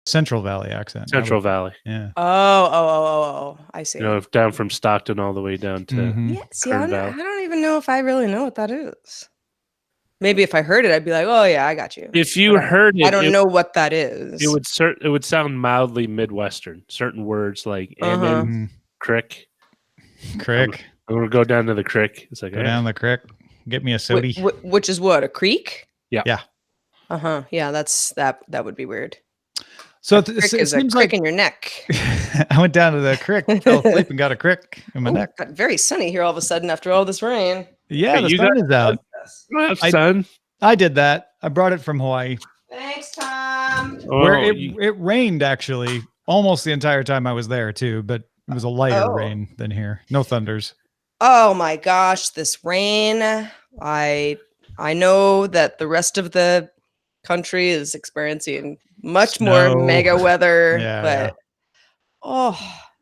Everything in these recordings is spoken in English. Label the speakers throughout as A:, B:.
A: Central Valley accent.
B: Central Valley.
A: Yeah.
C: Oh. I see.
B: Down from Stockton all the way down to
C: Yeah. See,
B: Kern
C: I
B: Valley.
C: don't even know if I really know what that is. Maybe if I heard it, I'd be like, "Oh yeah, I got you."
B: If you heard it,
C: I don't know what that is.
B: It would sound mildly Midwestern. Certain words like crick.
A: Crick.
B: I'm gonna go down to the crick. It's like
A: Go down the crick. Get me a soda.
C: Which is what, a creek?
B: Yeah.
C: Yeah, that would be weird.
A: So
C: it seems like in your neck.
A: I went down to the crick, fell asleep, and got a crick in my neck.
C: Got very sunny here all of a sudden after all this rain.
A: Yeah, the sun is out.
B: Sun.
A: I did that. I brought it from Hawaii.
C: Thanks, Tom.
A: Where it rained actually almost the entire time I was there too, but it was a lighter rain than here. No thunders.
C: Oh my gosh, this rain. I know that the rest of the country is experiencing much more mega weather, but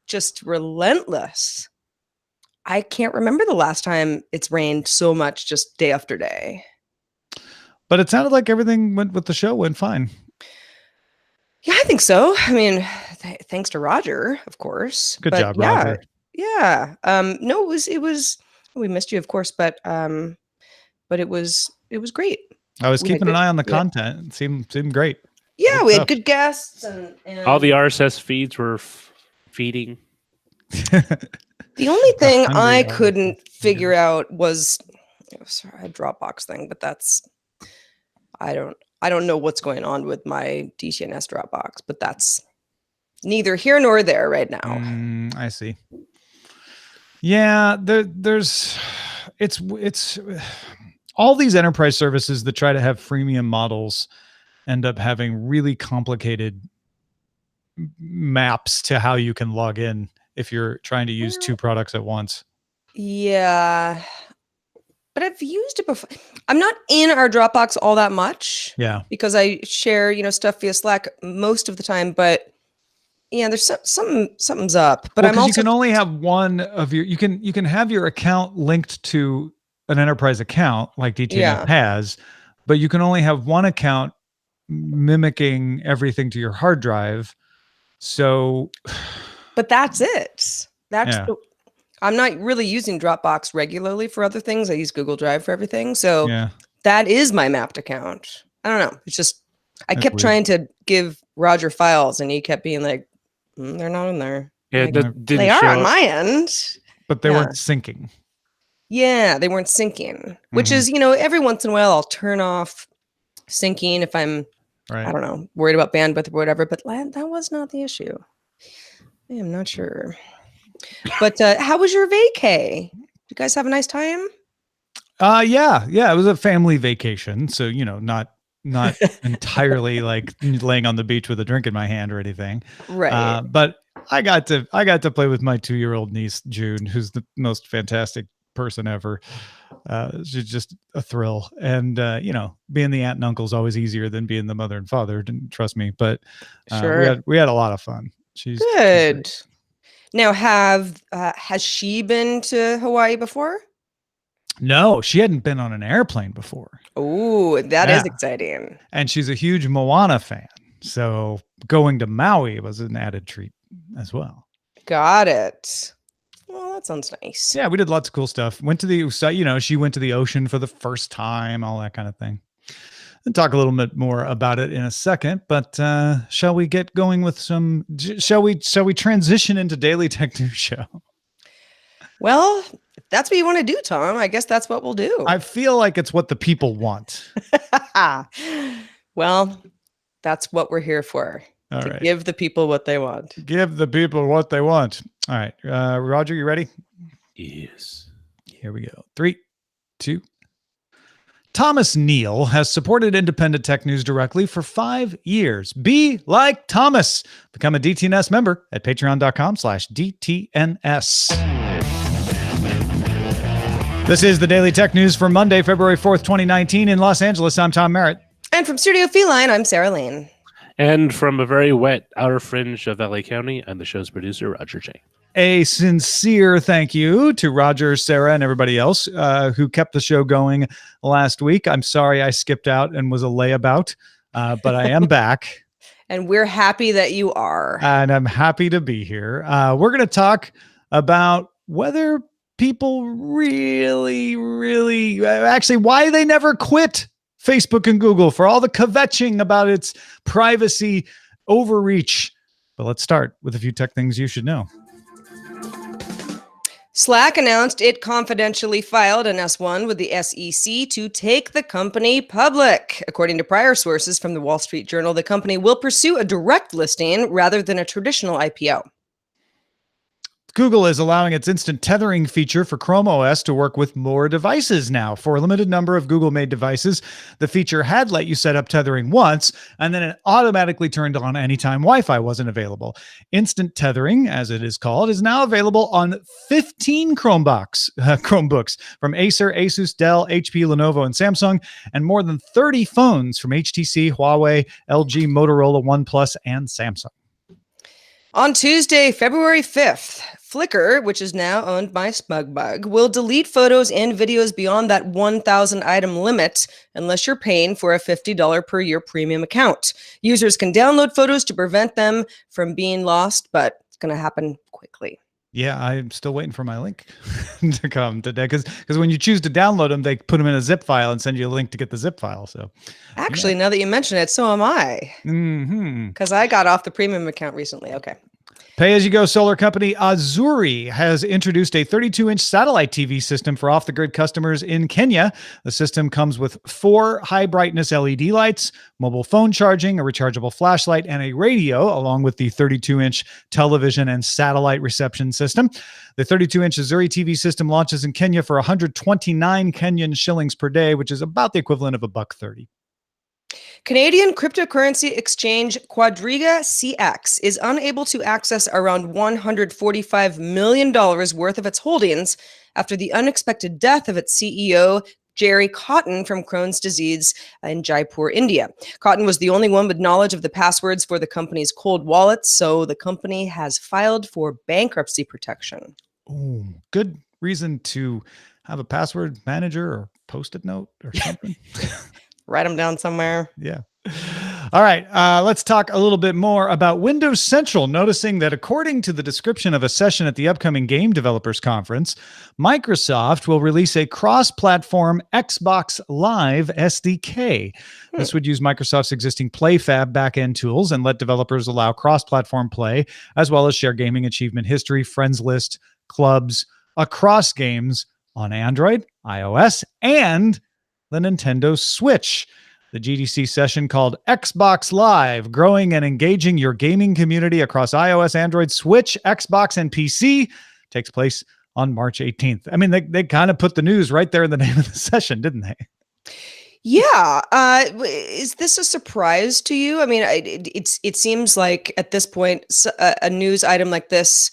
C: just relentless. I can't remember the last time it's rained so much just day after day.
A: But it sounded like everything went fine.
C: Yeah, I think so. I mean, thanks to Roger, of course.
A: Good job, Roger.
C: Yeah. No, it was. We missed you, of course, but it was great.
A: I was keeping an eye on the content. It seemed great.
C: Yeah, we had good guests and
B: all the RSS feeds were feeding.
C: The only thing I couldn't figure out was a Dropbox thing, but that's I don't know what's going on with my DTNS Dropbox, but that's neither here nor there right now.
A: I see. Yeah, it's all these enterprise services that try to have freemium models end up having really complicated maps to how you can log in if you're trying to use two products at once.
C: Yeah, but I've used it before. I'm not in our Dropbox all that much.
A: Yeah,
C: because I share stuff via Slack most of the time. But yeah, there's something's up. But I'm also,
A: you can only have one of your. You can have your account linked to an enterprise account like DTNS has, but you can only have one account mimicking everything to your hard drive. So,
C: but that's it. I'm not really using Dropbox regularly for other things. I use Google Drive for everything. So that is my mapped account. I don't know. It's just, I kept trying to give Roger files and he kept being like, they're not in there.
B: Yeah,
C: they are on my end.
A: But they weren't syncing.
C: Yeah, they weren't syncing, which is, every once in a while I'll turn off syncing if I'm, I don't know, worried about bandwidth or whatever. But that was not the issue. I am not sure. But how was your vacay? Did you guys have a nice time?
A: Yeah, it was a family vacation. So, not entirely like laying on the beach with a drink in my hand or anything.
C: Right.
A: But I got to play with my 2-year-old niece, June, who's the most fantastic person ever. She's just a thrill. And, being the aunt and uncle is always easier than being the mother and father. Trust me. But we had a lot of fun. She's good.
C: Now, has she been to Hawaii before?
A: No, she hadn't been on an airplane before.
C: Oh, that is exciting.
A: And she's a huge Moana fan. So going to Maui was an added treat as well.
C: Got it. Well, that sounds nice.
A: Yeah, we did lots of cool stuff. Went to she went to the ocean for the first time, all that kind of thing. I'll talk a little bit more about it in a second, but shall we get going with shall we transition into Daily Tech News Show?
C: Well, if that's what you want to do, Tom, I guess that's what we'll do.
A: I feel like it's what the people want.
C: Well, that's what we're here for.
A: All right.
C: Give the people what they want.
A: Give the people what they want. All right. Roger, you ready?
B: Yes.
A: Here we go. 3, 2. Thomas Neal has supported Independent Tech News directly for 5 years. Be like Thomas. Become a DTNS member at patreon.com/DTNS. This is the Daily Tech News for Monday, February 4th, 2019 in Los Angeles. I'm Tom Merritt.
C: And from Studio Feline, I'm Sarah Lane.
B: And from a very wet outer fringe of LA County, I'm the show's producer, Roger Chang.
A: A sincere thank you to Roger, Sarah, and everybody else who kept the show going last week. I'm sorry I skipped out and was a layabout, but I am back.
C: And we're happy that you are.
A: And I'm happy to be here. We're going to talk about whether people really, actually, why they never quit Facebook and Google for all the kvetching about its privacy overreach. But let's start with a few tech things you should know.
C: Slack announced it confidentially filed an S1 with the SEC to take the company public. According to prior sources from the Wall Street Journal, the company will pursue a direct listing rather than a traditional IPO.
A: Google is allowing its instant tethering feature for Chrome OS to work with more devices now. For a limited number of Google-made devices, the feature had let you set up tethering once, and then it automatically turned on anytime Wi-Fi wasn't available. Instant tethering, as it is called, is now available on 15 Chromebooks from Acer, Asus, Dell, HP, Lenovo, and Samsung, and more than 30 phones from HTC, Huawei, LG, Motorola, OnePlus, and Samsung.
C: On Tuesday, February 5th, Flickr, which is now owned by SmugMug, will delete photos and videos beyond that 1,000 item limit unless you're paying for a $50 per year premium account. Users can download photos to prevent them from being lost, but it's going to happen quickly.
A: Yeah, I'm still waiting for my link to come today because when you choose to download them, they put them in a zip file and send you a link to get the zip file. So
C: actually, now that you mention it, so am I. Because I got off the premium account recently. Okay.
A: Pay-as-you-go solar company Azuri has introduced a 32-inch satellite TV system for off-the-grid customers in Kenya. The system comes with 4 high-brightness LED lights, mobile phone charging, a rechargeable flashlight, and a radio, along with the 32-inch television and satellite reception system. The 32-inch Azuri TV system launches in Kenya for 129 Kenyan shillings per day, which is about the equivalent of $1.30.
C: Canadian cryptocurrency exchange Quadriga CX is unable to access around $145 million worth of its holdings after the unexpected death of its CEO, Jerry Cotton, from Crohn's disease in Jaipur, India. Cotton was the only one with knowledge of the passwords for the company's cold wallets, so the company has filed for bankruptcy protection.
A: Oh, good reason to have a password manager or post-it note or something.
C: Write them down somewhere.
A: Yeah. All right. Let's talk a little bit more about Windows Central, noticing that according to the description of a session at the upcoming Game Developers Conference, Microsoft will release a cross-platform Xbox Live SDK. This would use Microsoft's existing PlayFab backend tools and let developers allow cross-platform play, as well as share gaming achievement history, friends list, clubs, across games on Android, iOS, and the Nintendo Switch. The GDC session called Xbox Live, growing and engaging your gaming community across iOS, Android, Switch, Xbox, and PC, takes place on March 18th. I mean, they kind of put the news right there in the name of the session, didn't they?
C: Yeah. Is this a surprise to you? I mean, it seems like at this point, a news item like this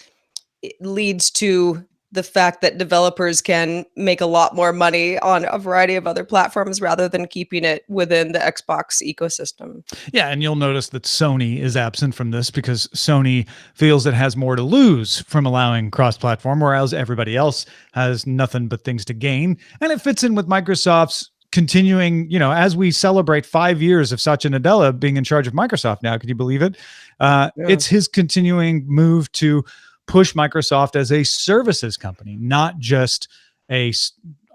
C: leads to the fact that developers can make a lot more money on a variety of other platforms rather than keeping it within the Xbox ecosystem.
A: Yeah, and you'll notice that Sony is absent from this because Sony feels it has more to lose from allowing cross-platform, whereas everybody else has nothing but things to gain. And it fits in with Microsoft's continuing, as we celebrate 5 years of Satya Nadella being in charge of Microsoft now. Could you believe it? It's his continuing move to push Microsoft as a services company, not just a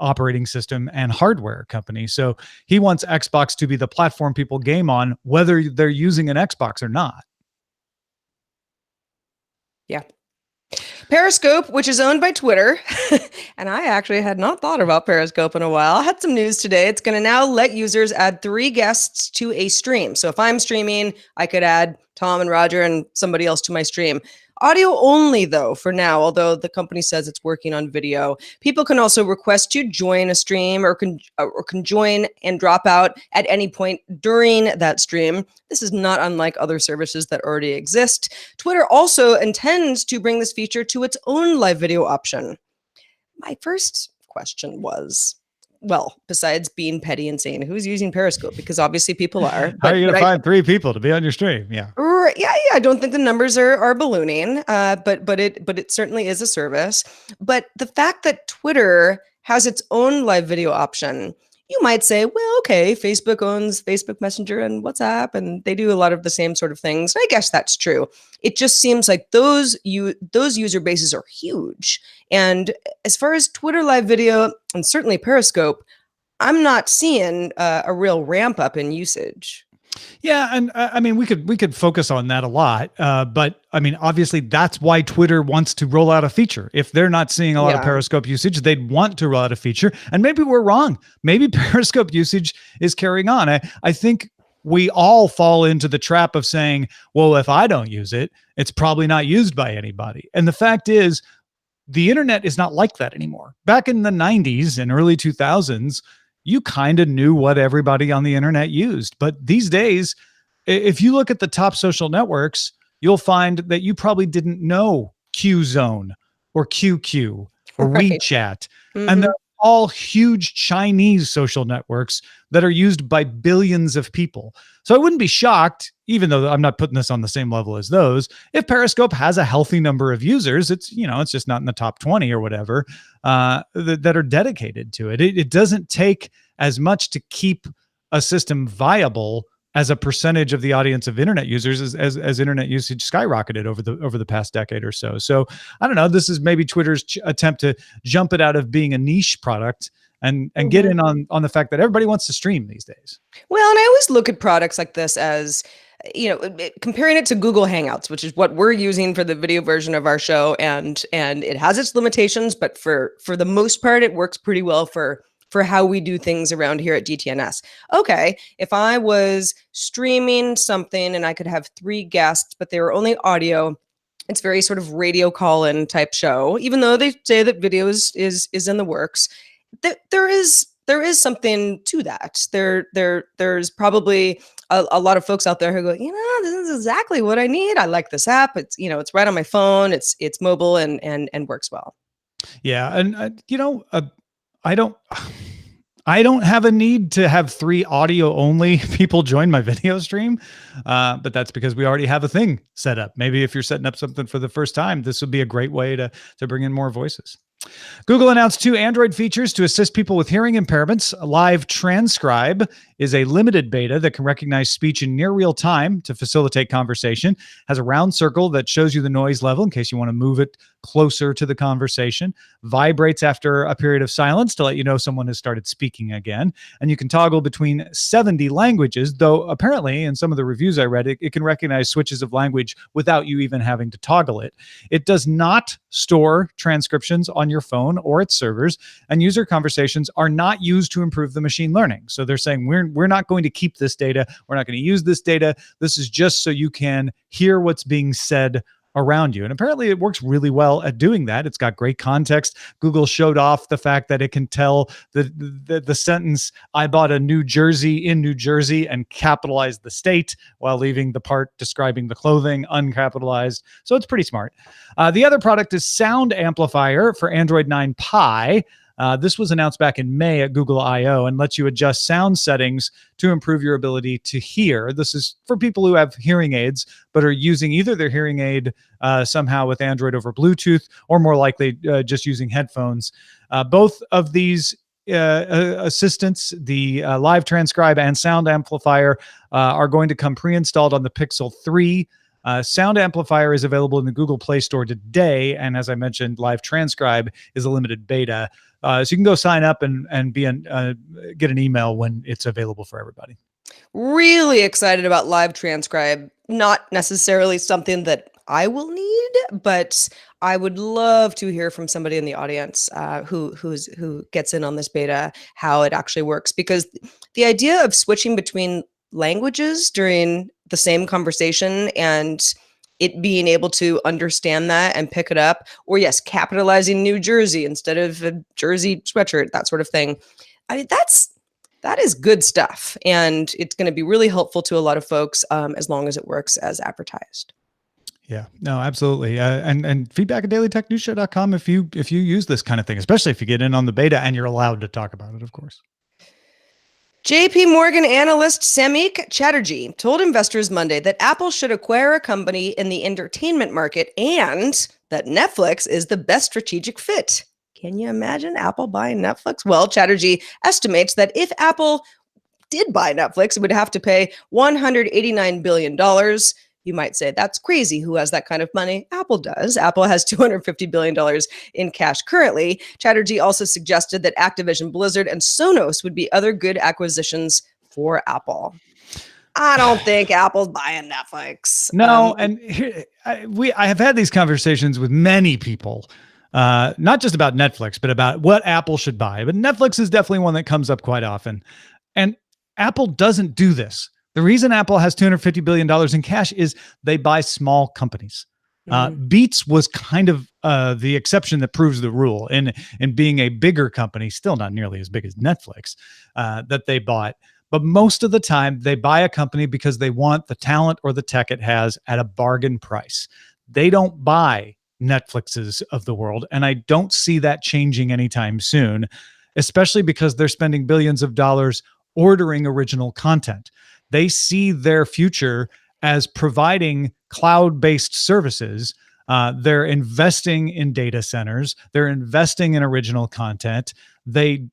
A: operating system and hardware company. So he wants Xbox to be the platform people game on, whether they're using an Xbox or not.
C: Yeah. Periscope, which is owned by Twitter, and I actually had not thought about Periscope in a while. I had some news today. It's going to now let users add 3 guests to a stream. So if I'm streaming, I could add Tom and Roger and somebody else to my stream. Audio only, though, for now, although the company says it's working on video. People can also request to join a stream or can join and drop out at any point during that stream. This is not unlike other services that already exist. Twitter also intends to bring this feature to its own live video option. My first question was, well, besides being petty and saying who's using Periscope, because obviously people are.
A: How are you going to find 3 people to be on your stream? Yeah.
C: Yeah. I don't think the numbers are ballooning, but it certainly is a service. But the fact that Twitter has its own live video option you might say, well, okay, Facebook owns Facebook Messenger and WhatsApp, and they do a lot of the same sort of things. I guess that's true. It just seems like those user bases are huge. And as far as Twitter live video and certainly Periscope, I'm not seeing a real ramp up in usage.
A: Yeah, and I mean, we could focus on that a lot, but I mean, obviously, that's why Twitter wants to roll out a feature. If they're not seeing a lot of Periscope usage, they'd want to roll out a feature. And maybe we're wrong. Maybe Periscope usage is carrying on. I think we all fall into the trap of saying, well, if I don't use it, it's probably not used by anybody. And the fact is, the internet is not like that anymore. Back in the 90s and early 2000s, you kind of knew what everybody on the internet used. But these days, if you look at the top social networks, you'll find that you probably didn't know QZone or QQ or WeChat. And they're all huge Chinese social networks that are used by billions of people. So I wouldn't be shocked, even though I'm not putting this on the same level as those, if Periscope has a healthy number of users. It's, it's just not in the top 20 or whatever that are dedicated to it. It doesn't take as much to keep a system viable as a percentage of the audience of internet users as internet usage skyrocketed over the past decade or so. So I don't know. This is maybe Twitter's attempt to jump it out of being a niche product and get in on the fact that everybody wants to stream these days.
C: Well, and I always look at products like this as, comparing it to Google Hangouts, which is what we're using for the video version of our show, and it has its limitations, but for the most part, it works pretty well for how we do things around here at DTNS. Okay, if I was streaming something and I could have 3 guests, but they were only audio, it's very sort of radio call-in type show, even though they say that video is in the works. There is something to that. There's probably a lot of folks out there who go, this is exactly what I need. I like this app. It's, it's right on my phone. It's mobile and works well.
A: Yeah. And, I don't have a need to have 3 audio only people join my video stream, but that's because we already have a thing set up. Maybe if you're setting up something for the first time, this would be a great way to bring in more voices. Google announced 2 Android features to assist people with hearing impairments. Live Transcribe is a limited beta that can recognize speech in near real time to facilitate conversation. Has a round circle that shows you the noise level in case you want to move it closer to the conversation. Vibrates after a period of silence to let you know someone has started speaking again. And you can toggle between 70 languages, though apparently in some of the reviews I read, it can recognize switches of language without you even having to toggle it. It does not store transcriptions on your phone or its servers, and user conversations are not used to improve the machine learning. So they're saying we're not going to keep this data. We're not going to use this data. This is just so you can hear what's being said around you. And apparently it works really well at doing that. It's got great context. Google showed off the fact that it can tell the sentence, I bought a New Jersey in New Jersey, and capitalize the state while leaving the part describing the clothing uncapitalized. So it's pretty smart. The other product is Sound Amplifier for Android 9 Pie. This was announced back in May at Google I/O and lets you adjust sound settings to improve your ability to hear. This is for people who have hearing aids but are using either their hearing aid somehow with Android over Bluetooth, or more likely just using headphones. Both of these assistants, the Live Transcribe and Sound Amplifier, are going to come pre-installed on the Pixel 3. Sound Amplifier is available in the Google Play Store today, and as I mentioned, Live Transcribe is a limited beta. So you can go sign up and get an email when it's available for everybody.
C: Really excited about Live Transcribe. Not necessarily something that I will need, but I would love to hear from somebody in the audience who gets in on this beta, how it actually works. Because the idea of switching between languages during the same conversation and it being able to understand that and pick it up, or yes, capitalizing New Jersey instead of a Jersey sweatshirt, that sort of thing. I mean, that is good stuff. And it's going to be really helpful to a lot of folks as long as it works as advertised.
A: Yeah, no, absolutely. And feedback at dailytechnewsshow.com if you use this kind of thing, especially if you get in on the beta and you're allowed to talk about it, of course.
C: JP Morgan analyst Samik Chatterjee told investors Monday that Apple should acquire a company in the entertainment market and that Netflix is the best strategic fit. Can you imagine Apple buying Netflix? Well, Chatterjee estimates that if Apple did buy Netflix, it would have to pay $189 billion. You might say, that's crazy. Who has that kind of money? Apple does. Apple has $250 billion in cash currently. Chatterjee also suggested that Activision Blizzard and Sonos would be other good acquisitions for Apple. I don't think Apple's buying Netflix.
A: No, and here, I have had these conversations with many people, not just about Netflix, but about what Apple should buy. But Netflix is definitely one that comes up quite often. And Apple doesn't do this. The reason Apple has $250 billion in cash is they buy small companies. Beats was kind of the exception that proves the rule in being a bigger company, still not nearly as big as Netflix, that they bought. But most of the time, they buy a company because they want the talent or the tech it has at a bargain price. They don't buy Netflixes of the world, and I don't see that changing anytime soon, especially because they're spending billions of dollars ordering original content. They see their future as providing cloud-based services. They're investing in data centers. They're investing in original content. They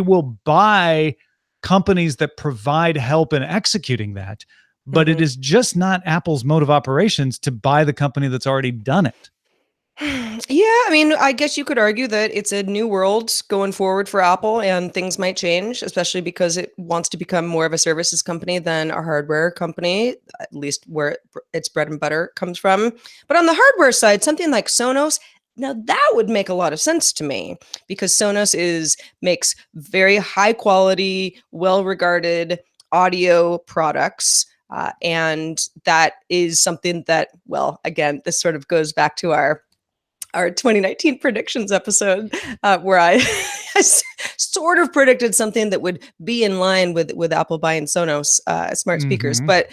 A: will buy companies that provide help in executing that, but it is just not Apple's mode of operations to buy the company that's already done it.
C: Yeah, I mean, I guess you could argue that it's a new world going forward for Apple and things might change, especially because it wants to become more of a services company than a hardware company, at least where its bread and butter comes from. But on the hardware side, something like Sonos, now that would make a lot of sense to me because Sonos makes very high quality, well-regarded audio products. And that is something that, well, again, this sort of goes back to our 2019 predictions episode, where I sort of predicted something that would be in line with Apple buying Sonos smart speakers. But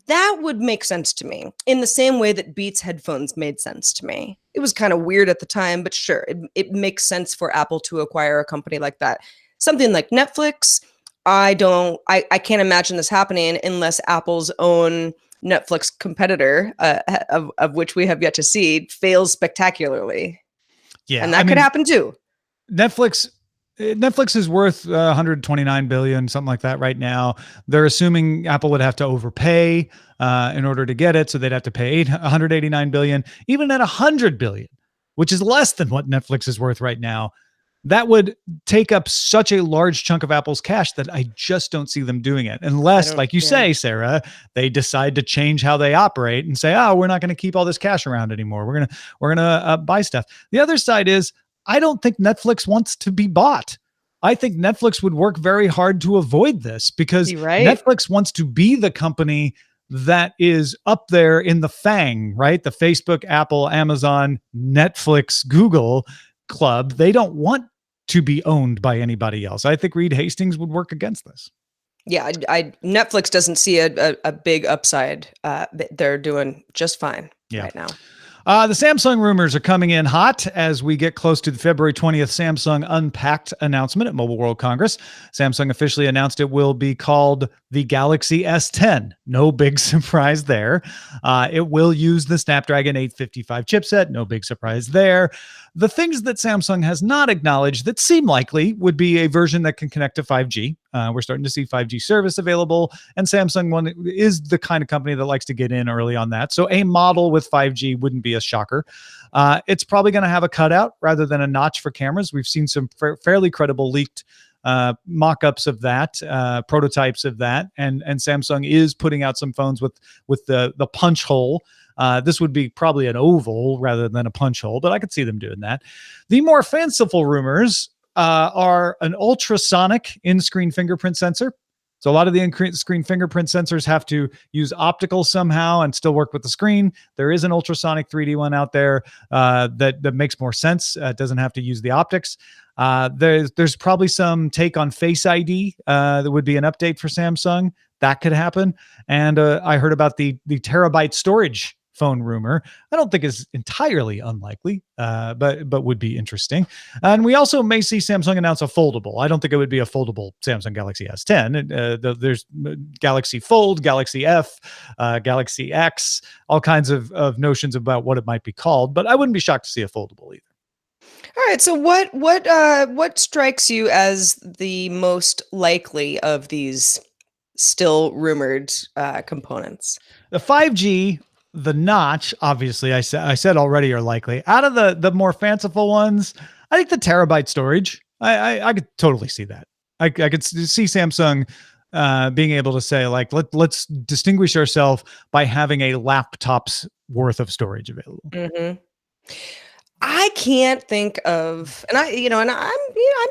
C: that would make sense to me in the same way that Beats headphones made sense to me. It was kind of weird at the time, but sure, it makes sense for Apple to acquire a company like that. Something like Netflix, I can't imagine this happening unless Apple's own Netflix competitor, of which we have yet to see, fails spectacularly. Yeah, and that could happen too.
A: Netflix is worth 129 billion, something like that right now. They're assuming Apple would have to overpay in order to get it, so they'd have to pay 189 billion. Even at 100 billion, which is less than what Netflix is worth right now, that would take up such a large chunk of Apple's cash that I just don't see them doing it. Unless, like you say, Sarah, they decide to change how they operate and say, oh, we're not going to keep all this cash around anymore. We're going to buy stuff. The other side is, I don't think Netflix wants to be bought. I think Netflix would work very hard to avoid this because Netflix wants to be the company that is up there in the FANG, right? The Facebook, Apple, Amazon, Netflix, Google club. They don't want to be owned by anybody else. I think Reed Hastings would work against this.
C: Yeah, Netflix doesn't see a big upside. They're doing just fine right now.
A: The Samsung rumors are coming in hot as we get close to the February 20th Samsung Unpacked announcement at Mobile World Congress. Samsung officially announced it will be called the Galaxy S10. No big surprise there. It will use the Snapdragon 855 chipset. No big surprise there. The things that Samsung has not acknowledged that seem likely would be a version that can connect to 5G. We're starting to see 5G service available, and Samsung is the kind of company that likes to get in early on that. So a model with 5G wouldn't be a shocker. It's probably going to have a cutout rather than a notch for cameras. We've seen some fairly credible leaked mock-ups of that, prototypes of that, and Samsung is putting out some phones with the punch hole. This would be probably an oval rather than a punch hole, but I could see them doing that. The more fanciful rumors are an ultrasonic in-screen fingerprint sensor. So a lot of the in-screen fingerprint sensors have to use optical somehow and still work with the screen. There is an ultrasonic 3D one out there that makes more sense. It doesn't have to use the optics. There's probably some take on Face ID that would be an update for Samsung. That could happen. And I heard about the terabyte storage phone rumor. I don't think is entirely unlikely, but would be interesting. And we also may see Samsung announce a foldable. I don't think it would be a foldable Samsung Galaxy S10. There's Galaxy Fold, Galaxy F, Galaxy X, all kinds of notions about what it might be called, but I wouldn't be shocked to see a foldable either.
C: All right. So what strikes you as the most likely of these still rumored components?
A: The 5G, the notch, obviously, I said already are likely. Out of the more fanciful ones, I think the terabyte storage. I could totally see that. I could see Samsung being able to say, like, let's distinguish ourselves by having a laptop's worth of storage available.
C: Mm-hmm. I can't think of, and I'm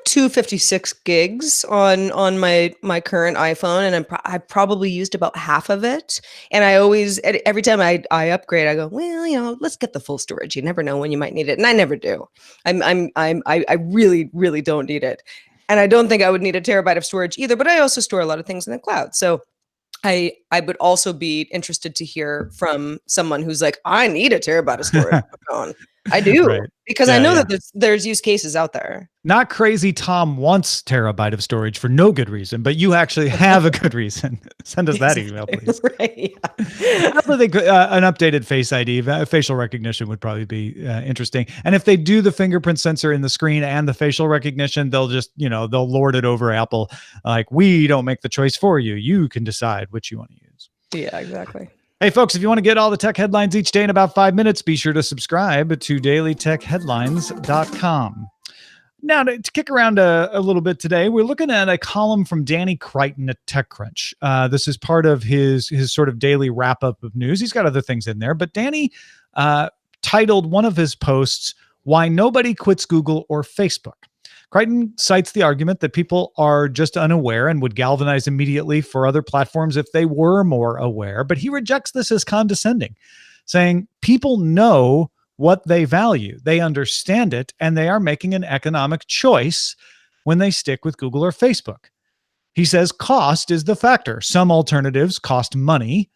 C: 256 gigs on my current iPhone, and I probably used about half of it. And I always, every time I upgrade, I go, well, let's get the full storage. You never know when you might need it, and I never do. I really don't need it, and I don't think I would need a terabyte of storage either. But I also store a lot of things in the cloud, so I would also be interested to hear from someone who's like, I need a terabyte of storage on my phone. I do, right. Because I know that there's use cases out there.
A: Not crazy Tom wants terabyte of storage for no good reason, but you actually have a good reason. Send us that email, please. Right, yeah. I think an updated Face ID, facial recognition would probably be interesting. And if they do the fingerprint sensor in the screen and the facial recognition, they'll just, they'll lord it over Apple. Like, we don't make the choice for you. You can decide which you want to use.
C: Yeah, exactly.
A: Hey, folks, if you want to get all the tech headlines each day in about 5 minutes, be sure to subscribe to dailytechheadlines.com. Now, to kick around a little bit today, we're looking at a column from Danny Crichton at TechCrunch. This is part of his sort of daily wrap-up of news. He's got other things in there, but Danny titled one of his posts, "Why Nobody Quits Google or Facebook." Crichton cites the argument that people are just unaware and would galvanize immediately for other platforms if they were more aware, but he rejects this as condescending, saying people know what they value, they understand it, and they are making an economic choice when they stick with Google or Facebook. He says cost is the factor. Some alternatives cost money.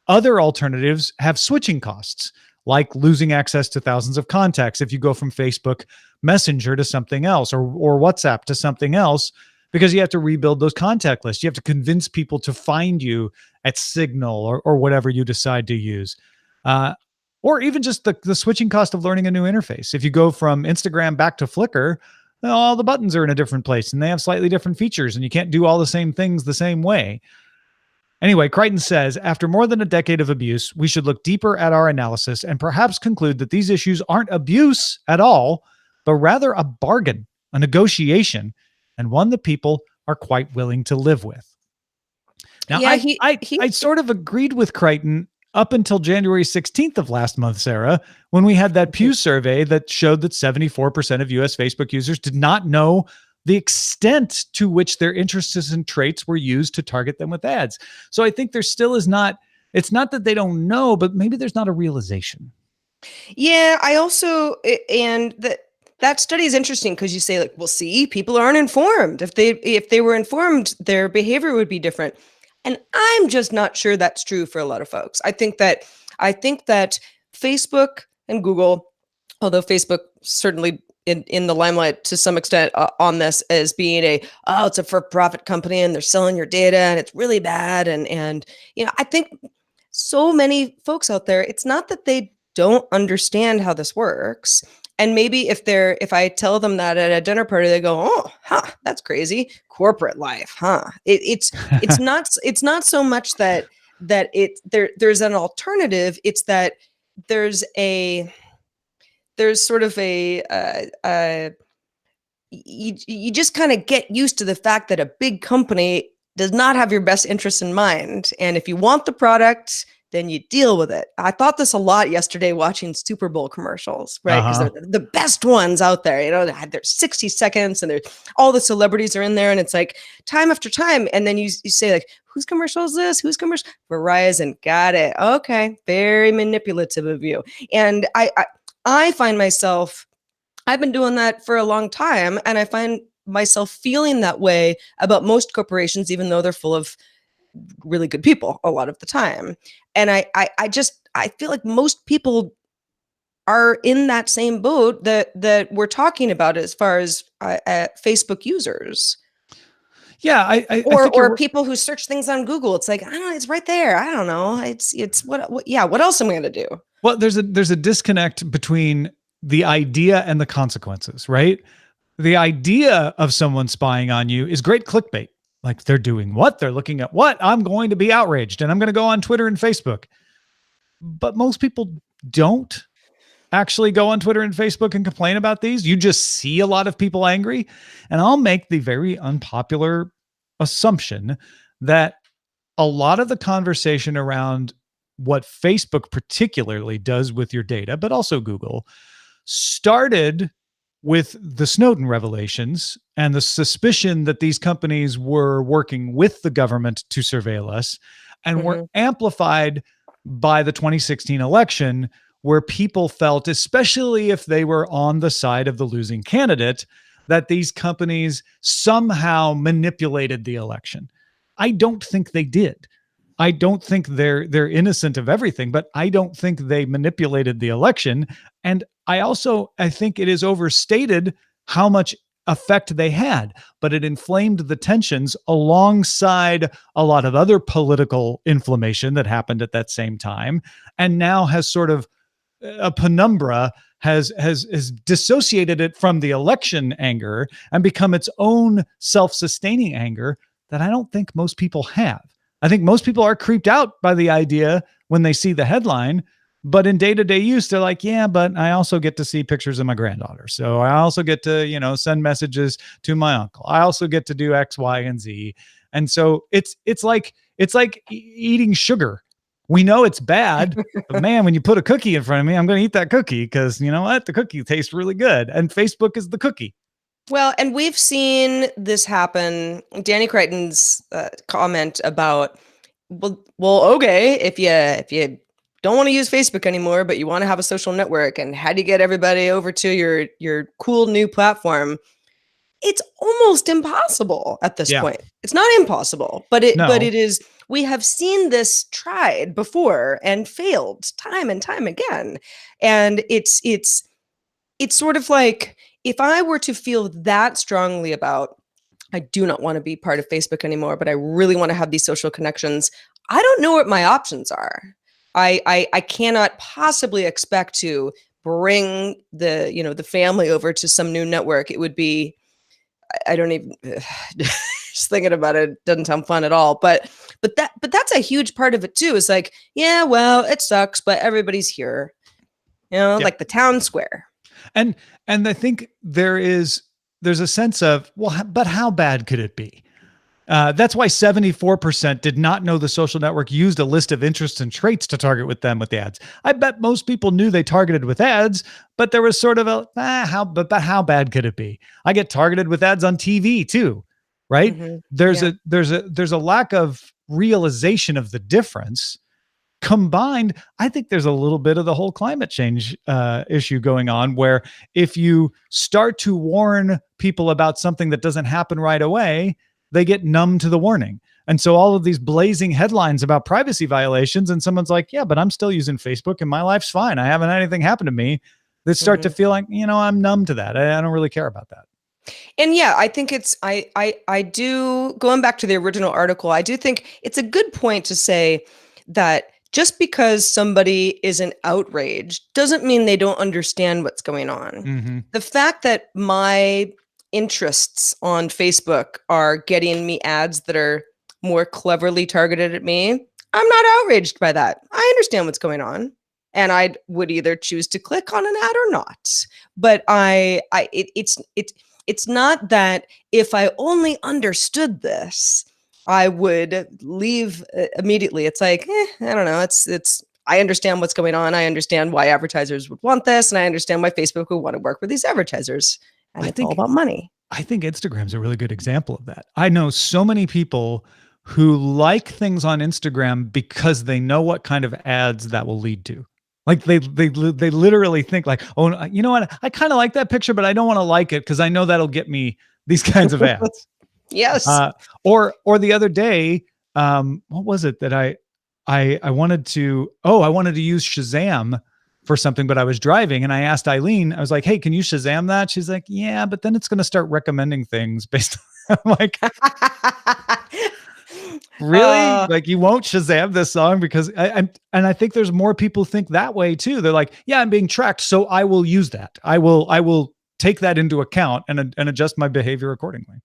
A: Other alternatives have switching costs, like losing access to thousands of contacts if you go from Facebook Messenger to something else, or WhatsApp to something else, because you have to rebuild those contact lists. You have to convince people to find you at Signal or whatever you decide to use. Or even just the switching cost of learning a new interface. If you go from Instagram back to Flickr, all the buttons are in a different place and they have slightly different features and you can't do all the same things the same way. Anyway, Crichton says, after more than a decade of abuse, we should look deeper at our analysis and perhaps conclude that these issues aren't abuse at all, but rather a bargain, a negotiation, and one that people are quite willing to live with. Now, yeah, I sort of agreed with Crichton up until January 16th of last month, Sarah, when we had that Pew survey that showed that 74% of US Facebook users did not know the extent to which their interests and traits were used to target them with ads. So I think there still is not, it's not that they don't know, but maybe there's not a realization.
C: Yeah, I also, and that study is interesting because you say, like, well, see, people aren't informed. If they were informed, their behavior would be different. And I'm just not sure that's true for a lot of folks. I think that Facebook and Google, although Facebook certainly in the limelight to some extent on this as being it's a for-profit company and they're selling your data and it's really bad. And I think so many folks out there, it's not that they don't understand how this works. And maybe if I tell them that at a dinner party, they go, "Oh, that's crazy. Corporate life, huh?" It's not so much that there's an alternative. It's that there's sort of you just kind of get used to the fact that a big company does not have your best interests in mind, and if you want the product, then you deal with it. I thought this a lot yesterday watching Super Bowl commercials, right? Because they're the best ones out there. They're 60 seconds and all the celebrities are in there and it's like time after time. And then you say, like, whose commercial is this? Whose commercial? Verizon. Got it. Okay. Very manipulative of you. And I find myself, I've been doing that for a long time. And I find myself feeling that way about most corporations, even though they're full of really good people a lot of the time. And I feel like most people are in that same boat that we're talking about as far as Facebook users.
A: Yeah,
C: or people who search things on Google. It's like, I don't know, it's right there. I don't know. It's what else am I going to do?
A: Well, there's a disconnect between the idea and the consequences, right? The idea of someone spying on you is great clickbait. Like, they're doing what? They're looking at what? I'm going to be outraged and I'm going to go on Twitter and Facebook. But most people don't actually go on Twitter and Facebook and complain about these. You just see a lot of people angry. And I'll make the very unpopular assumption that a lot of the conversation around what Facebook particularly does with your data, but also Google, started with the Snowden revelations and the suspicion that these companies were working with the government to surveil us, and were amplified by the 2016 election, where people felt, especially if they were on the side of the losing candidate, that these companies somehow manipulated the election. I don't think they did. I don't think they're innocent of everything, but I don't think they manipulated the election. And I think it is overstated how much effect they had, but it inflamed the tensions alongside a lot of other political inflammation that happened at that same time, and now has sort of a penumbra has dissociated it from the election anger and become its own self-sustaining anger that I don't think most people have. I think most people are creeped out by the idea when they see the headline, but in day-to-day use, they're like, yeah, but I also get to see pictures of my granddaughter. So I also get to, send messages to my uncle. I also get to do X, Y, and Z. And so it's like eating sugar. We know it's bad, but man, when you put a cookie in front of me, I'm going to eat that cookie because you know what? The cookie tastes really good. And Facebook is the cookie.
C: Well, and we've seen this happen. Danny Crichton's comment about, well, okay, if you don't want to use Facebook anymore, but you want to have a social network, and how do you get everybody over to your cool new platform? It's almost impossible at this point. It's not impossible, but it is. We have seen this tried before and failed time and time again, and it's sort of like, if I were to feel that strongly about, I do not want to be part of Facebook anymore, but I really want to have these social connections, I don't know what my options are. I cannot possibly expect to bring the family over to some new network. It would be, I don't even just thinking about it doesn't sound fun at all. But that's a huge part of it too. It's like, yeah, well, it sucks, but everybody's here, like the town square.
A: And I think there's a sense of, well, but how bad could it be? That's why 74% did not know the social network used a list of interests and traits to target with them with the ads. I bet most people knew they targeted with ads, but there was sort of how bad could it be? I get targeted with ads on TV too, right? Mm-hmm. There's a lack of realization of the difference. Combined, I think there's a little bit of the whole climate change issue going on, where if you start to warn people about something that doesn't happen right away, they get numb to the warning. And so all of these blazing headlines about privacy violations, and someone's like, yeah, but I'm still using Facebook and my life's fine. I haven't had anything happen to me. They start to feel like, I'm numb to that. I don't really care about that.
C: And yeah, I think I do, going back to the original article, I do think it's a good point to say that just because somebody isn't outraged doesn't mean they don't understand what's going on. Mm-hmm. The fact that my interests on Facebook are getting me ads that are more cleverly targeted at me, I'm not outraged by that. I understand what's going on, and I would either choose to click on an ad or not. But it's not that if I only understood this, I would leave immediately. It's like, I don't know. It's. I understand what's going on. I understand why advertisers would want this, and I understand why Facebook would want to work with these advertisers. And it's all about money.
A: I think Instagram's a really good example of that. I know so many people who like things on Instagram because they know what kind of ads that will lead to. Like they literally think like, oh, you know what? I kind of like that picture, but I don't want to like it because I know that'll get me these kinds of ads.
C: Yes.
A: Or the other day, what was it that I wanted to? Oh, I wanted to use Shazam for something, but I was driving and I asked Eileen, I was like, hey, can you Shazam that? She's like, yeah, but then it's going to start recommending things based on, I'm like, Really? Like you won't Shazam this song because I think there's more people think that way too. They're like, yeah, I'm being tracked, so I will use that. I will take that into account and adjust my behavior accordingly.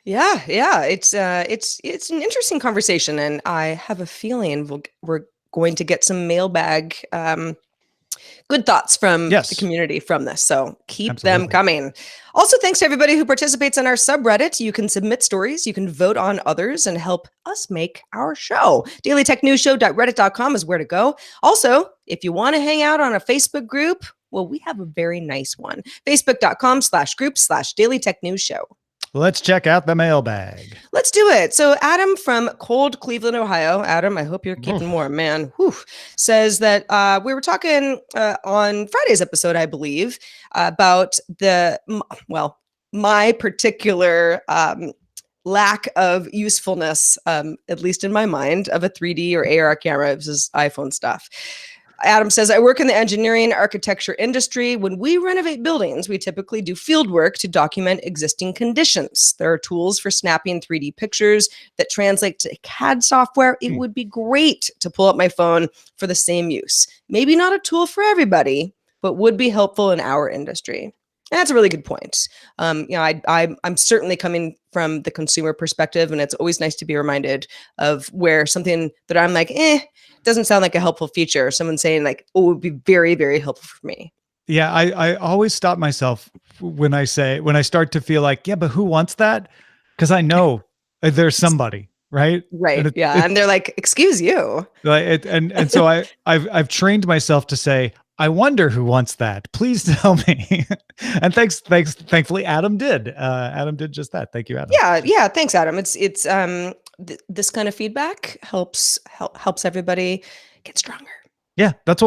C: Yeah. It's an interesting conversation, and I have a feeling we're going to get some mailbag good thoughts from the community from this. So keep them coming. Also, thanks to everybody who participates in our subreddit. You can submit stories, you can vote on others, and help us make our show. dailytechnewsshow.reddit.com is where to go. Also, if you want to hang out on a Facebook group, well, we have a very nice one. Facebook.com/group/dailytechnewsshow.
A: Let's check out the mailbag.
C: Let's do it. So Adam from cold Cleveland, Ohio. Adam, I hope you're keeping warm, man. Says that we were talking on Friday's episode, I believe, about my particular lack of usefulness, at least in my mind, of a 3D or AR camera. This is iPhone stuff. Adam says, I work in the engineering architecture industry. When we renovate buildings, we typically do field work to document existing conditions. There are tools for snapping 3D pictures that translate to CAD software. It would be great to pull up my phone for the same use. Maybe not a tool for everybody, but would be helpful in our industry. And that's a really good point. I'm certainly coming from the consumer perspective, and it's always nice to be reminded of where something that I'm like, doesn't sound like a helpful feature. Someone saying like, oh, it would be very, very helpful for me.
A: Yeah, I always stop myself when I start to feel like, yeah, but who wants that? Because I know there's somebody, right?
C: Right. And they're like, excuse you.
A: And so I've trained myself to say, I wonder who wants that. Please tell me. And thankfully, Adam did. Adam did just that. Thank you, Adam.
C: Yeah. Thanks, Adam. It's this kind of feedback helps everybody get stronger.
A: Yeah, that's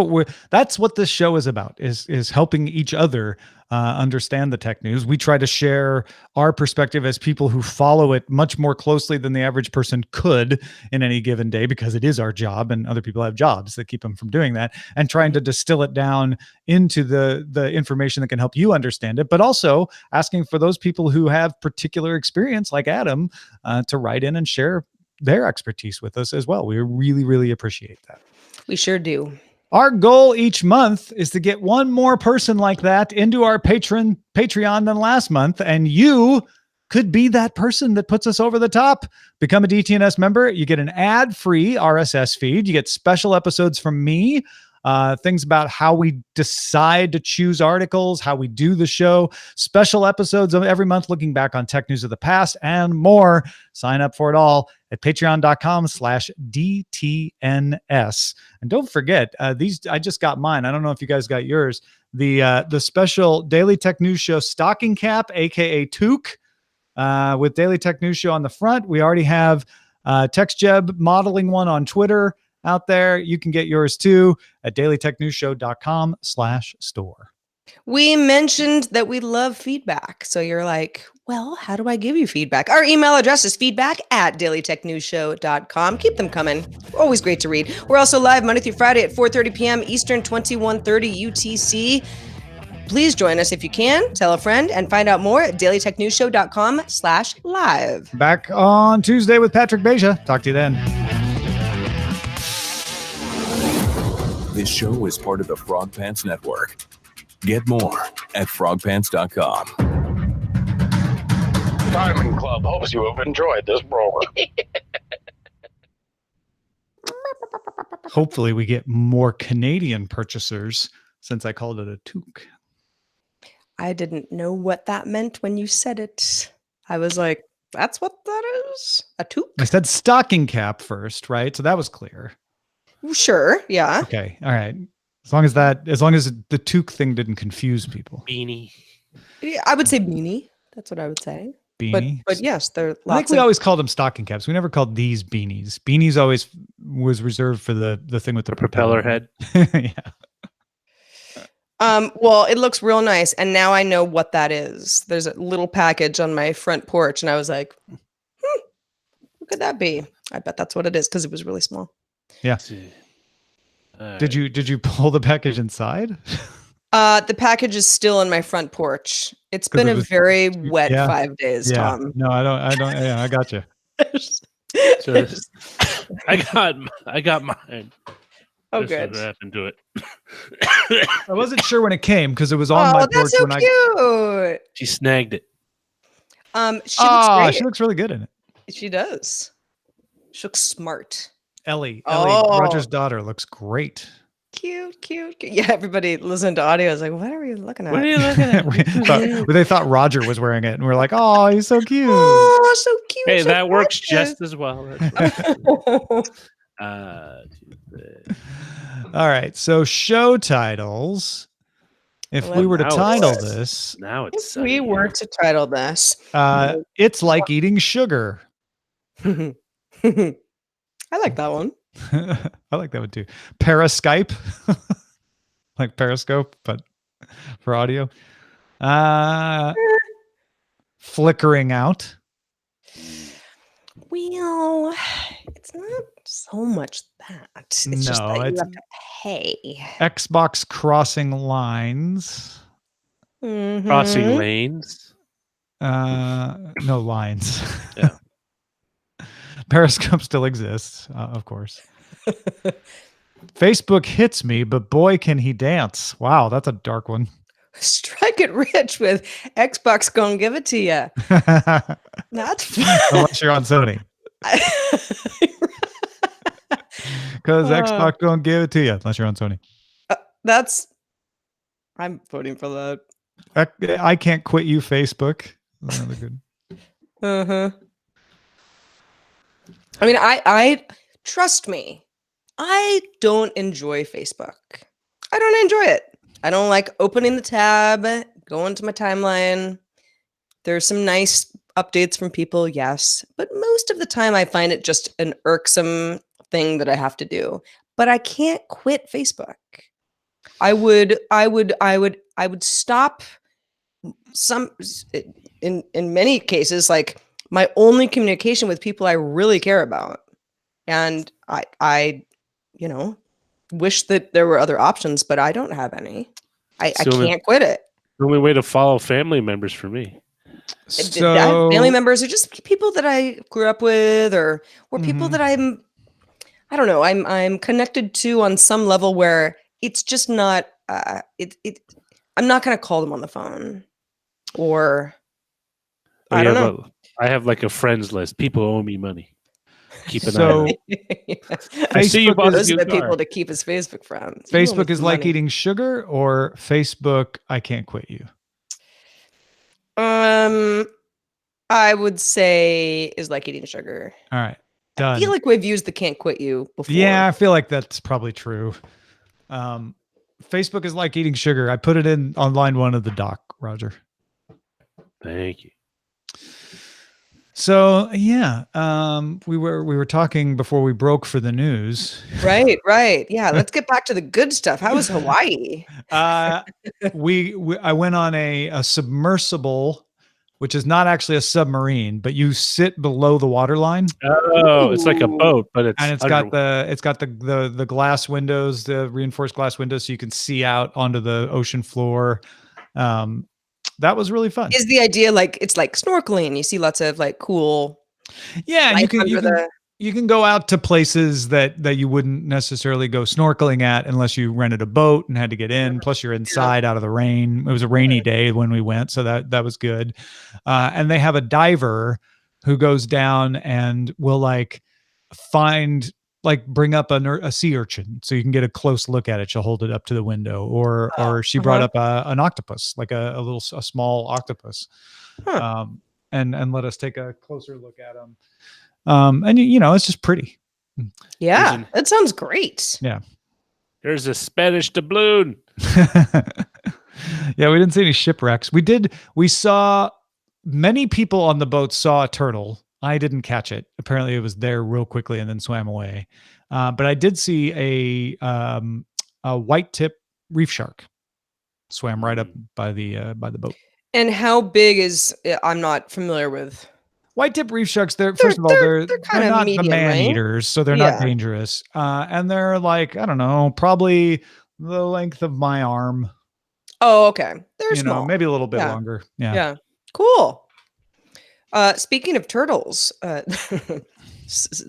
A: what this show is about, is helping each other understand the tech news. We try to share our perspective as people who follow it much more closely than the average person could in any given day, because it is our job, and other people have jobs that keep them from doing that, and trying to distill it down into the information that can help you understand it, but also asking for those people who have particular experience like Adam to write in and share their expertise with us as well. We really, really appreciate that.
C: We sure do.
A: Our goal each month is to get one more person like that into our Patreon than last month. And you could be that person that puts us over the top. Become a DTNS member. You get an ad-free RSS feed. You get special episodes from me. Things about how we decide to choose articles, how we do the show, special episodes of every month looking back on tech news of the past, and more. Sign up for it all at patreon.com/DTNS. And don't forget, these, I just got mine. I don't know if you guys got yours. The special Daily Tech News Show stocking cap, aka toque, with Daily Tech News Show on the front. We already have TextJeb modeling one on Twitter out there. You can get yours too at dailytechnewsshow.com/store.
C: We mentioned that we love feedback. So you're like, well, how do I give you feedback? Our email address is feedback@dailytechnewsshow.com. Keep them coming. Always great to read. We're also live Monday through Friday at 4:30 p.m. Eastern, 21:30 UTC. Please join us if you can. Tell a friend and find out more at dailytechnewsshow.com/live.
A: Back on Tuesday with Patrick Beja. Talk to you then.
D: This show is part of the Frog Pants Network. Get more at frogpants.com.
E: Diamond Club hopes you have enjoyed this program.
A: Hopefully we get more Canadian purchasers since I called it a toque.
C: I didn't know what that meant when you said it. I was like, that's what that is? A toque?
A: I said stocking cap first, right? So that was clear.
C: Sure, yeah.
A: Okay, all right. As long as the toque thing didn't confuse people.
B: Beanie.
C: Yeah, I would say beanie. That's what I would say.
A: Beanie.
C: But yes, there are lots.
A: I think we always called them stocking caps. We never called these beanies. Beanies always was reserved for the thing with the
B: propeller head.
A: Yeah.
C: Well, it looks real nice, and now I know what that is. There's a little package on my front porch, and I was like, what could that be? I bet that's what it is, because it was really small.
A: Yeah. Did you pull the package inside?
C: The package is still in my front porch. It's been a very wet 5 days, Tom.
A: No, I don't. Yeah, I got you.
B: So I got mine.
C: Oh,
B: Just
C: good.
B: what happened to it.
A: I wasn't sure when it came because it was on my porch
C: that's so
A: when
C: cute.
B: She snagged it.
C: She looks great.
A: She looks really good in it.
C: She does. She looks smart.
A: Ellie,
C: Oh.
A: Roger's daughter, looks great.
C: Cute. Yeah, everybody listening to audio is like, what are we looking at?
B: What are you looking at?
A: They thought Roger was wearing it, and we're like, oh, he's so cute.
C: Oh, so cute.
B: Hey,
C: so
B: that works
C: precious.
B: just as well. That's
A: All right, so show titles. If we were to
B: Now
A: title
B: it's-
A: this,
B: now it's
C: If we were to title this,
A: it's like eating sugar.
C: I like that one.
A: I like that one too. Periscope, like Periscope, but for audio. Flickering out.
C: Well, it's not so much that. It's just
A: No,
C: that you
A: it's-
C: have to pay.
A: Xbox crossing lines.
B: crossing
C: Mhm.
B: lanes.
A: No lines.
B: Yeah.
A: Periscope still exists, of course. Facebook hits me, but boy, can he dance. Wow, that's a dark one.
C: Strike it rich with Xbox gonna give it to you. That's fun.
A: Unless you're on Sony. Because Xbox don't give it to you unless you're on Sony.
C: I'm voting for that.
A: I can't quit you, Facebook. That's really good.
C: Uh-huh. I mean, I trust me. I don't enjoy Facebook. I don't enjoy it. I don't like opening the tab, going to my timeline. There's some nice updates from people, yes, but most of the time I find it just an irksome thing that I have to do. But I can't quit Facebook. I would stop some in many cases, like my only communication with people I really care about. And I wish that there were other options, but I don't have any. I can't quit it.
B: The only way to follow family members for me.
A: So
C: Family members are just people that I grew up with, or people that I don't know, I'm connected to on some level where it's just not I'm not going to call them on the phone, or I don't know.
B: I have like a friends list. People owe me money. Keep an eye
A: So
B: on it. I see you bought a
C: Those are
B: new
C: the
B: car.
C: people to keep as Facebook friends. You owe me
A: Facebook is
C: some
A: like
C: money.
A: eating sugar, or Facebook, I can't quit you.
C: I would say is like eating sugar.
A: All right. Done.
C: I feel like we've used the can't quit you before.
A: Yeah, I feel like that's probably true. Facebook is like eating sugar. I put it in on line 1 of the doc, Roger.
B: Thank you.
A: So yeah, we were talking before we broke for the news.
C: Right. Yeah, let's get back to the good stuff. How was Hawaii?
A: I went on a submersible, which is not actually a submarine, but you sit below the water line.
B: Oh, it's like a boat, but
A: It's got the glass windows, the reinforced glass windows, so you can see out onto the ocean floor. That was really fun.
C: Is the idea like it's like snorkeling? You see lots of like cool.
A: Yeah,
C: life under
A: you can go out to places that you wouldn't necessarily go snorkeling at unless you rented a boat and had to get in. Plus, you're inside out of the rain. It was a rainy day when we went, so that was good. And they have a diver who goes down and will bring up a sea urchin so you can get a close look at it. She'll hold it up to the window, or she brought up an octopus, like a small octopus, and let us take a closer look at them. And it's just pretty.
C: Yeah, that sounds great.
A: Yeah.
B: There's a Spanish doubloon.
A: Yeah, we didn't see any shipwrecks. We saw many people on the boat saw a turtle. I didn't catch it. Apparently it was there real quickly and then swam away. But I did see a white tip reef shark swam right up by the boat.
C: And how big is? I'm not familiar with.
A: White tip reef sharks. They're
C: kind of
A: not
C: medium,
A: the man
C: right?
A: eaters, so they're not dangerous. And they're like, I don't know, probably the length of my arm.
C: Oh, okay. They're small.
A: Maybe a little bit longer. Yeah.
C: Yeah. Cool. Speaking of turtles,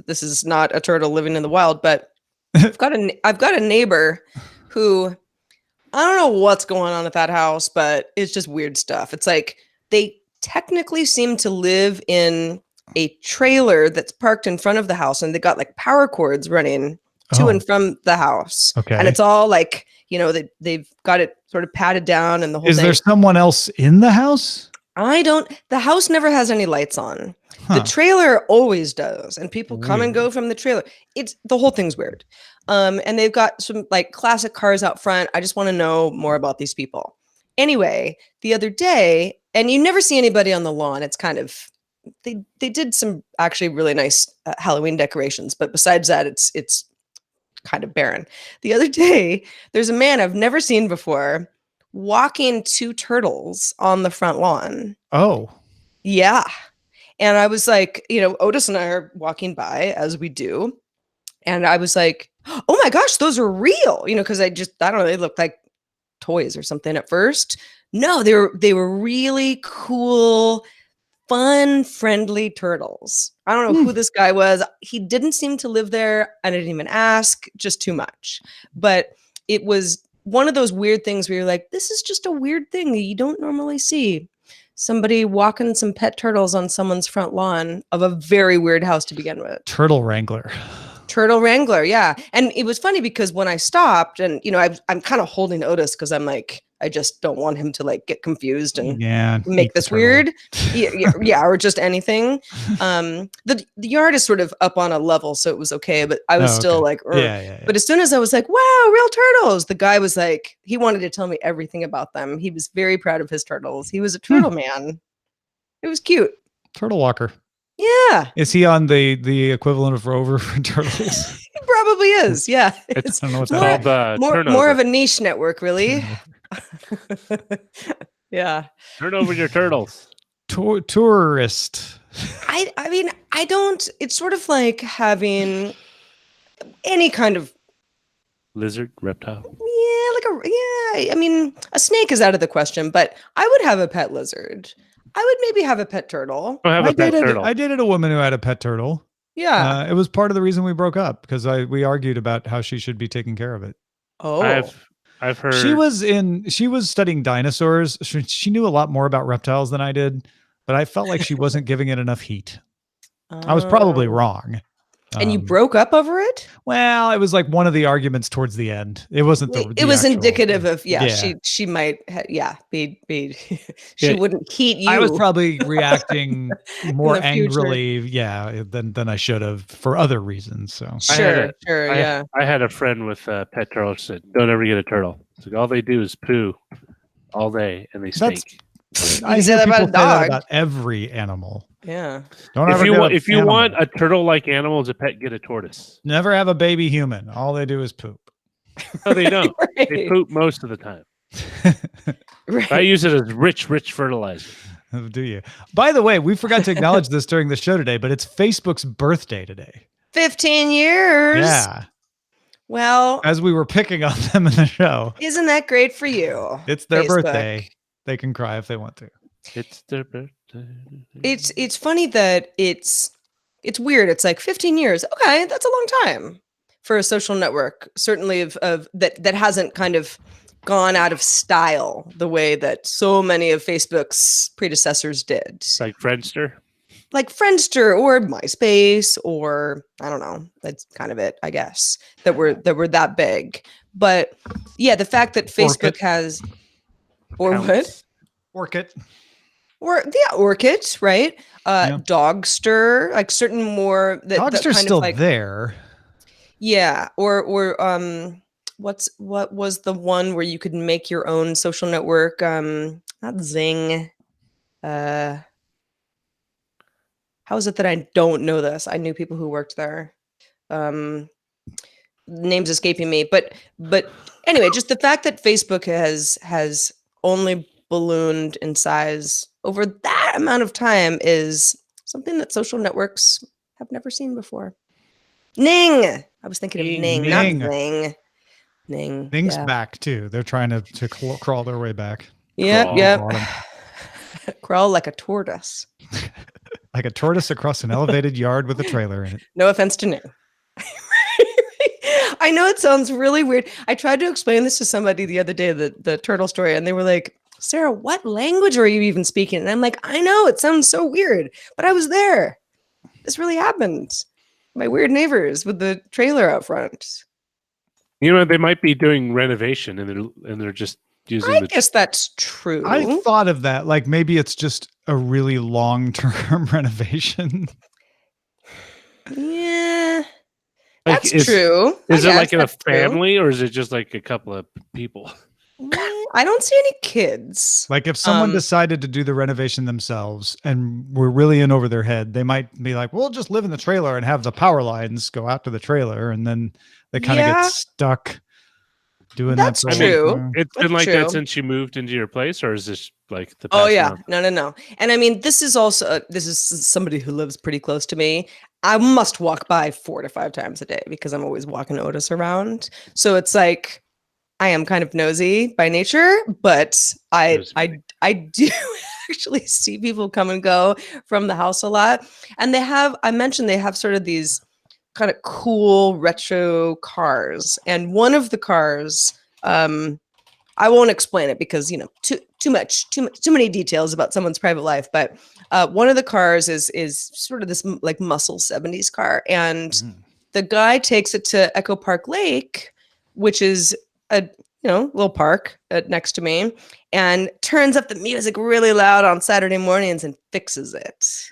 C: this is not a turtle living in the wild, but I've got a neighbor who, I don't know what's going on at that house, but it's just weird stuff. It's like they technically seem to live in a trailer that's parked in front of the house, and they got like power cords running to and from the house.
A: Okay.
C: And it's all like, they've got it sort of padded down and the whole thing.
A: Is there someone else in the house?
C: The house never has any lights on. The trailer always does. And people come and go from the trailer. The whole thing's weird. And they've got some like classic cars out front. I just want to know more about these people. Anyway, the other day, and you never see anybody on the lawn. It's kind of, they did some actually really nice Halloween decorations. But besides that, it's kind of barren. The other day, there's a man I've never seen before walking 2 turtles on the front lawn.
A: Oh.
C: Yeah. And I was like, Otis and I are walking by as we do. And I was like, oh my gosh, those are real, because I don't know, they looked like toys or something at first. No, they were really cool, fun, friendly turtles. I don't know who this guy was. He didn't seem to live there. I didn't even ask, just too much. But it was one of those weird things where you're like, this is just a weird thing that you don't normally see. Somebody walking some pet turtles on someone's front lawn of a very weird house to begin with.
A: Turtle Wrangler.
C: Turtle Wrangler, yeah. And it was funny because when I stopped, and I'm kind of holding Otis because I'm like, I just don't want him to like get confused and make this weird. Yeah, or just anything. The yard is sort of up on a level, so it was okay. But I was still like, yeah. But as soon as I was like, wow, real turtles, the guy was like, he wanted to tell me everything about them. He was very proud of his turtles. He was a turtle man. It was cute.
A: Turtle walker.
C: Yeah.
A: Is he on the equivalent of Rover for turtles?
C: He probably is. Yeah.
A: I don't know what that's
B: called.
C: More of a niche network, really. Yeah.
B: Turn over your turtles.
A: Tourist.
C: I mean, I don't. It's sort of like having any kind of
B: lizard, reptile.
C: I mean, a snake is out of the question, but I would have a pet lizard. I would maybe have a pet turtle.
B: I
A: dated a woman who had a pet turtle.
C: Yeah.
A: It was part of the reason we broke up because we argued about how she should be taking care of it.
C: Oh.
B: I've heard
A: she was studying dinosaurs. She knew a lot more about reptiles than I did, but I felt like she wasn't giving it enough heat. I was probably wrong.
C: And you broke up over it?
A: Well, it was like one of the arguments towards the end. It wasn't
C: it was indicative of she might be she wouldn't heat you.
A: I was probably reacting more angrily than I should have for other reasons. So
B: I had a friend with pet turtles said, don't ever get a turtle. It's like all they do is poo all day and they stink.
A: I say that about a dog. About every animal.
C: Yeah.
B: If you want a turtle-like animal as a pet, get a tortoise.
A: Never have a baby human. All they do is poop.
B: No, they don't. Right. They poop most of the time. Right. I use it as rich fertilizer.
A: Do you? By the way, we forgot to acknowledge this during the show today, but it's Facebook's birthday today.
C: 15 years.
A: Yeah.
C: Well,
A: as we were picking on them in the show.
C: Isn't that great for you?
A: It's their birthday. They can cry if they want to.
B: It's their birthday.
C: It's funny that it's weird. It's like 15 years. Okay, that's a long time for a social network. Certainly of that hasn't kind of gone out of style the way that so many of Facebook's predecessors did.
B: Like Friendster?
C: Like Friendster or MySpace or I don't know. That's kind of it, I guess. That were that big. But yeah, the fact that Facebook has what?
A: Orchid.
C: Orchid, right? Dogster, like certain more that
A: Dogster's
C: kind
A: still
C: of like,
A: there.
C: Yeah, or what was the one where you could make your own social network? Not Zing. How is it that I don't know this? I knew people who worked there. Name's escaping me, but anyway, just the fact that Facebook has only ballooned in size over that amount of time is something that social networks have never seen before. Ning! I was thinking of Ning. Not Zing. Ning.
A: Ning's back too. They're trying to crawl their way back.
C: Yep. Crawl like a tortoise.
A: like a tortoise across an elevated yard with a trailer in it.
C: No offense to New. I know it sounds really weird. I tried to explain this to somebody the other day, the turtle story, and they were like, Sarah, what language are you even speaking? And I'm like, I know it sounds so weird, but I was there. This really happened. My weird neighbors with the trailer out front.
B: You know, they might be doing renovation and they're just using.
C: I guess that's true.
A: I thought of that. Like maybe it's just a really long-term renovation.
C: Yeah.
B: Like,
C: That's true.
B: Is it like in a
C: true.
B: family or is it just like a couple of people?
C: I don't see any kids.
A: Like if someone decided to do the renovation themselves and were really in over their head, they might be like, we'll just live in the trailer and have the power lines go out to the trailer. And then they kind of get stuck doing
C: That's
A: that.
C: true.
B: It's been like that since you moved into your place, or is this like the past month?
C: No. And I mean, this is also, this is somebody who lives pretty close to me. I must walk by 4 to 5 times a day because I'm always walking Otis around. So it's like, I am kind of nosy by nature, but I do actually see people come and go from the house a lot. And I mentioned they have sort of these kind of cool retro cars. And one of the cars, I won't explain it because, you know, too many details about someone's private life. But one of the cars is sort of this like muscle 70s car. And the guy takes it to Echo Park Lake, which is a little park next to me, and turns up the music really loud on Saturday mornings and fixes it.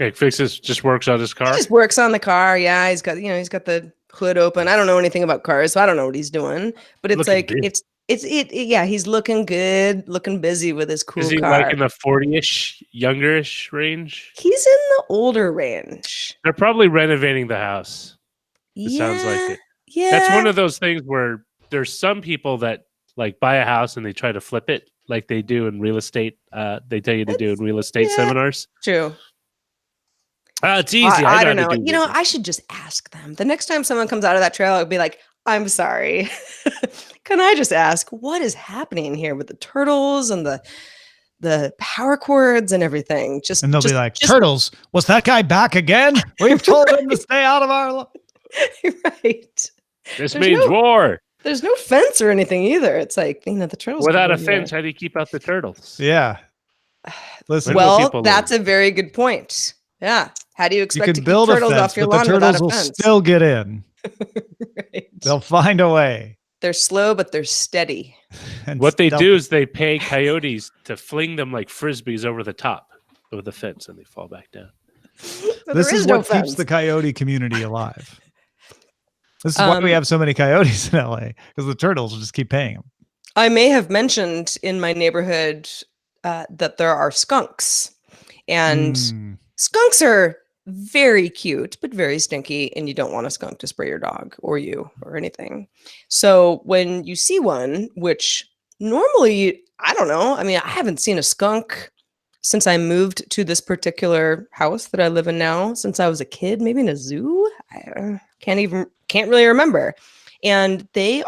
B: Okay, just works on his car.
C: He just works on the car. Yeah, he's got the hood open. I don't know anything about cars, so I don't know what he's doing. But it's yeah, he's looking good, looking busy with his cool car. Is he
B: like in the 40-ish, youngerish range?
C: He's in the older range.
B: They're probably renovating the house. It sounds like it.
C: Yeah,
B: that's one of those things where there's some people that like buy a house and they try to flip it like they do in real estate. They tell you to do in real estate seminars.
C: True.
B: It's easy.
C: I don't know. You know, I should just ask them. The next time someone comes out of that trail, I'll be like, I'm sorry. Can I just ask what is happening here with the turtles and the power cords and everything?
A: And they'll be like, turtles, was that guy back again? We've told him to stay out of our
C: right.
B: This means war.
C: There's no fence or anything either. It's like, the turtles.
B: Without a fence, how do you keep out the turtles?
A: Yeah.
C: Listen. Well, that's a very good point. Yeah. How do you expect to keep turtles off your lawn without a fence? The turtles will
A: still get in.
C: Right.
A: They'll find a way.
C: They're slow, but they're steady.
B: What they do is they pay coyotes to fling them like frisbees over the top of the fence, and they fall back down.
C: So
A: this is what keeps the coyote community alive. This is why we have so many coyotes in LA, because the turtles will just keep paying them.
C: I may have mentioned in my neighborhood that there are skunks, and skunks are very cute, but very stinky, and you don't want a skunk to spray your dog or you or anything. So when you see one, which normally, I don't know, I mean, I haven't seen a skunk since I moved to this particular house that I live in now, since I was a kid, maybe in a zoo. I can't really remember. And they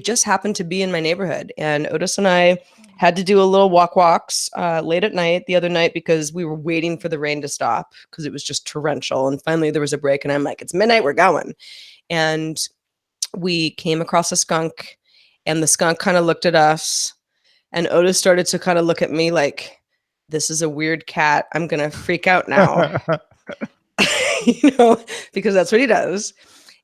C: just happened to be in my neighborhood. And Otis and I had to do a little walks late at night the other night because we were waiting for the rain to stop because it was just torrential. And finally there was a break and I'm like, it's midnight, we're going. And we came across a skunk and the skunk kind of looked at us and Otis started to kind of look at me like, this is a weird cat. I'm going to freak out now, because that's what he does.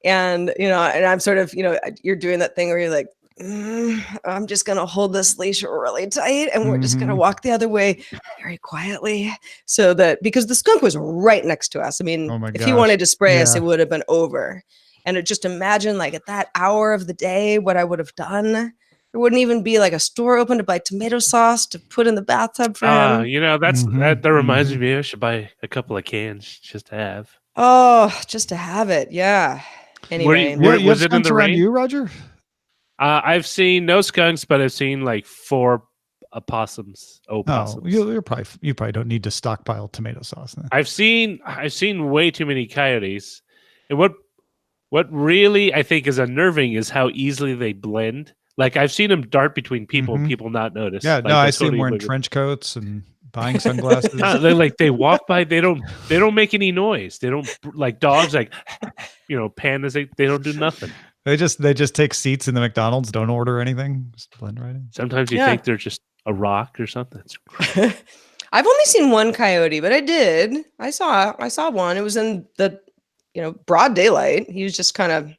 C: And, and I'm sort of, you're doing that thing where you're like, I'm just going to hold this leash really tight and we're just going to walk the other way very quietly because the skunk was right next to us. I mean, if he wanted to spray us, it would have been over. And just imagine like at that hour of the day, what I would have done. There wouldn't even be like a store open to buy tomato sauce to put in the bathtub for him.
B: That reminds me, I should buy a couple of cans just to have.
C: Oh, just to have it. Yeah. Anyway.
B: Was it in the rain?
A: You, Roger?
B: I've seen no skunks, but I've seen like 4 opossums. Opossums.
A: You probably don't need to stockpile tomato sauce. Then.
B: I've seen way too many coyotes. And what really I think is unnerving is how easily they blend. Like I've seen them dart between people and people not notice.
A: Yeah,
B: like,
A: no, I see them wearing trench coats and buying sunglasses.
B: They're like they walk by. They don't make any noise. They don't like dogs. Like pandas. They don't do nothing.
A: They just take seats in the McDonald's. Don't order anything. Just blend right in.
B: Sometimes you think they're just a rock or something.
C: I've only seen one coyote, but I saw one. It was in the broad daylight. He was just kind of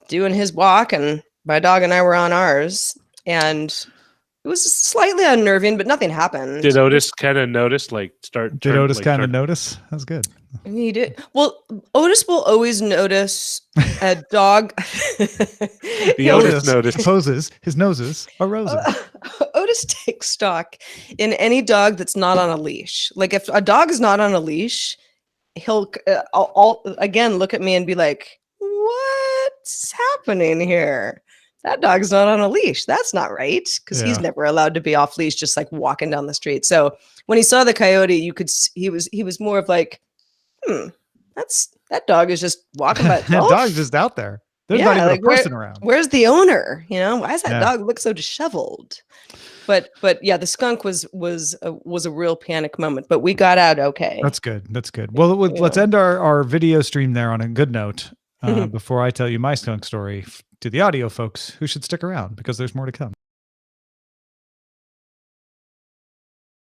C: doing his walk, and my dog and I were on ours, and it was slightly unnerving, but nothing happened.
B: Did Otis kind of notice? Like start?
A: Did Otis kind of notice? That's good.
C: He did. Well, Otis will always notice a dog.
B: The Otis notice.
A: His noses are rosy.
C: Otis takes stock in any dog that's not on a leash. Like if a dog is not on a leash, he'll again look at me and be like, "What's happening here? That dog's not on a leash. That's not right." Because he's never allowed to be off leash, just like walking down the street. So when he saw the coyote, he was more of like, that dog is just walking by itself.
A: That dog's just out there. There's not even a person around.
C: Where's the owner? Why does that dog look so disheveled? But yeah, the skunk was a real panic moment, but we got out okay.
A: That's good. Well, let's end our video stream there on a good note. Before I tell you my skunk story to the audio folks who should stick around because there's more to come.